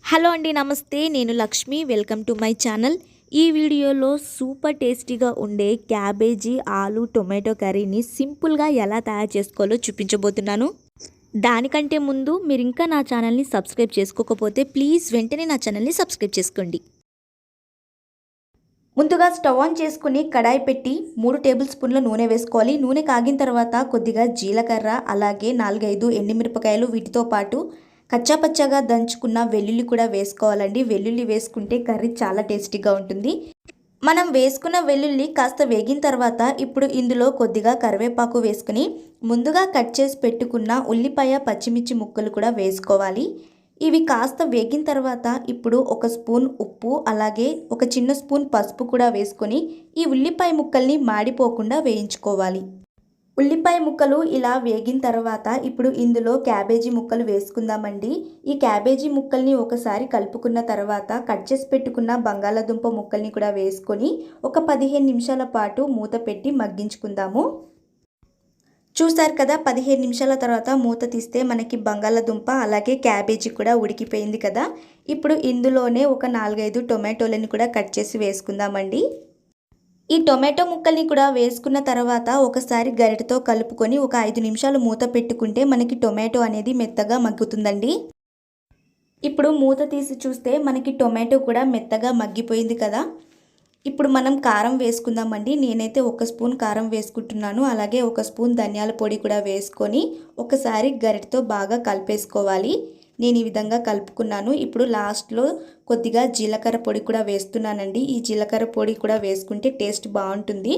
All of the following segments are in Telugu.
హలో అండి, నమస్తే. నేను Lakshmi. Welcome to my channel. ఈ వీడియోలో సూపర్ టేస్టీగా ఉండే క్యాబేజీ ఆలు టొమాటో కర్రీని సింపుల్గా ఎలా తయారు చేసుకోవాలో చూపించబోతున్నాను. దానికంటే ముందు మీరు ఇంకా నా ఛానల్ని సబ్స్క్రైబ్ చేసుకోకపోతే ప్లీజ్ వెంటనే నా ఛానల్ని సబ్స్క్రైబ్ చేసుకోండి. ముందుగా స్టవ్ ఆన్ చేసుకుని కడాయి పెట్టి 3 టేబుల్ స్పూన్ల నూనె వేసుకోవాలి. నూనె కాగిన తర్వాత కొద్దిగా జీలకర్ర, అలాగే 4-5 ఎండుమిరపకాయలు, వీటితో పాటు కచ్చాపచ్చాగా దంచుకున్న వెల్లుల్లి కూడా వేసుకోవాలండి. వెల్లుల్లి వేసుకుంటే కర్రీ చాలా టేస్టీగా ఉంటుంది. మనం వేసుకున్న వెల్లుల్లి కాస్త వేగిన తర్వాత ఇప్పుడు ఇందులో కొద్దిగా కరివేపాకు వేసుకుని ముందుగా కట్ చేసి పెట్టుకున్న ఉల్లిపాయ, పచ్చిమిర్చి ముక్కలు కూడా వేసుకోవాలి. ఇవి కాస్త వేగిన తర్వాత ఇప్పుడు 1 స్పూన్ ఉప్పు, అలాగే 1 చిన్న స్పూన్ పసుపు కూడా వేసుకొని ఈ ఉల్లిపాయ ముక్కల్ని మాడిపోకుండా వేయించుకోవాలి. ఉల్లిపాయ ముక్కలు ఇలా వేగిన తర్వాత ఇప్పుడు ఇందులో క్యాబేజీ ముక్కలు వేసుకుందామండి. ఈ క్యాబేజీ ముక్కల్ని ఒకసారి కలుపుకున్న తర్వాత కట్ చేసి పెట్టుకున్న బంగాళాదుంప ముక్కల్ని కూడా వేసుకొని ఒక 15 నిమిషాల పాటు మూత పెట్టి మగ్గించుకుందాము. చూసారు కదా, 15 నిమిషాల తర్వాత మూత తీస్తే మనకి బంగాళాదుంప అలాగే క్యాబేజీ కూడా ఉడికిపోయింది కదా. ఇప్పుడు ఇందులోనే ఒక 4-5 టొమాటోలని కూడా కట్ చేసి వేసుకుందామండి. ఈ టొమాటో ముక్కల్ని కూడా వేసుకున్న తర్వాత ఒకసారి గరిటెతో కలుపుకొని ఒక 5 నిమిషాలు మూత పెట్టుకుంటే మనకి టొమాటో అనేది మెత్తగా మగ్గుతుందండి. ఇప్పుడు మూత తీసి చూస్తే మనకి టొమాటో కూడా మెత్తగా మగ్గిపోయింది కదా. ఇప్పుడు మనం కారం వేసుకుందామండి. నేనైతే 1 స్పూన్ కారం వేసుకుంటున్నాను. అలాగే 1 స్పూన్ ధనియాల పొడి కూడా వేసుకొని ఒకసారి గరిటెతో బాగా కలిపేసుకోవాలి. నేను ఈ విధంగా కలుపుకున్నాను. ఇప్పుడు లాస్ట్లో కొద్దిగా జీలకర్ర పొడి కూడా వేస్తున్నానండి. ఈ జీలకర్ర పొడి కూడా వేసుకుంటే టేస్ట్ బాగుంటుంది.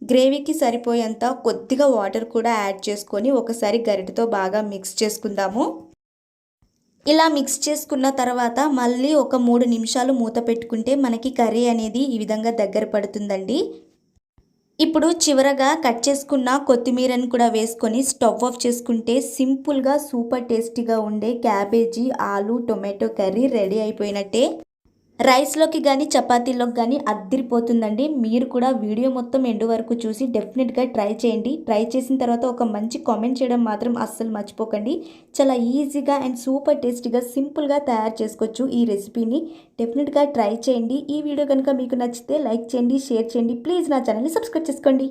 గ్రేవీకి సరిపోయేంత కొద్దిగా వాటర్ కూడా యాడ్ చేసుకొని ఒకసారి గరిటెతో బాగా మిక్స్ చేసుకుందాము. ఇలా మిక్స్ చేసుకున్న తర్వాత మళ్ళీ ఒక 3 నిమిషాలు మూత పెట్టుకుంటే మనకి కర్రీ అనేది ఈ విధంగా దగ్గర పడుతుందండి. ఇప్పుడు చివరగా కట్ చేసుకున్న కొత్తిమీరని కూడా వేసుకొని స్టవ్ ఆఫ్ చేసుకుంటే సింపుల్గా సూపర్ టేస్టీగా ఉండే క్యాబేజీ ఆలు టొమాటో కర్రీ రెడీ అయిపోయినట్టే. రైస్లోకి కానీ చపాతీలోకి కానీ అద్దిరిపోతుందండి. మీరు కూడా వీడియో మొత్తం ఎండు వరకు చూసి డెఫినెట్గా ట్రై చేయండి. ట్రై చేసిన తర్వాత ఒక మంచి కామెంట్ చేయడం మాత్రం అస్సలు మర్చిపోకండి. చాలా ఈజీగా అండ్ సూపర్ టేస్టీగా సింపుల్గా తయారు చేసుకోవచ్చు ఈ రెసిపీని. డెఫినెట్గా ట్రై చేయండి. ఈ వీడియో కనుక మీకు నచ్చితే లైక్ చేయండి, షేర్ చేయండి. ప్లీజ్ నా ఛానల్ని సబ్స్క్రైబ్ చేసుకోండి.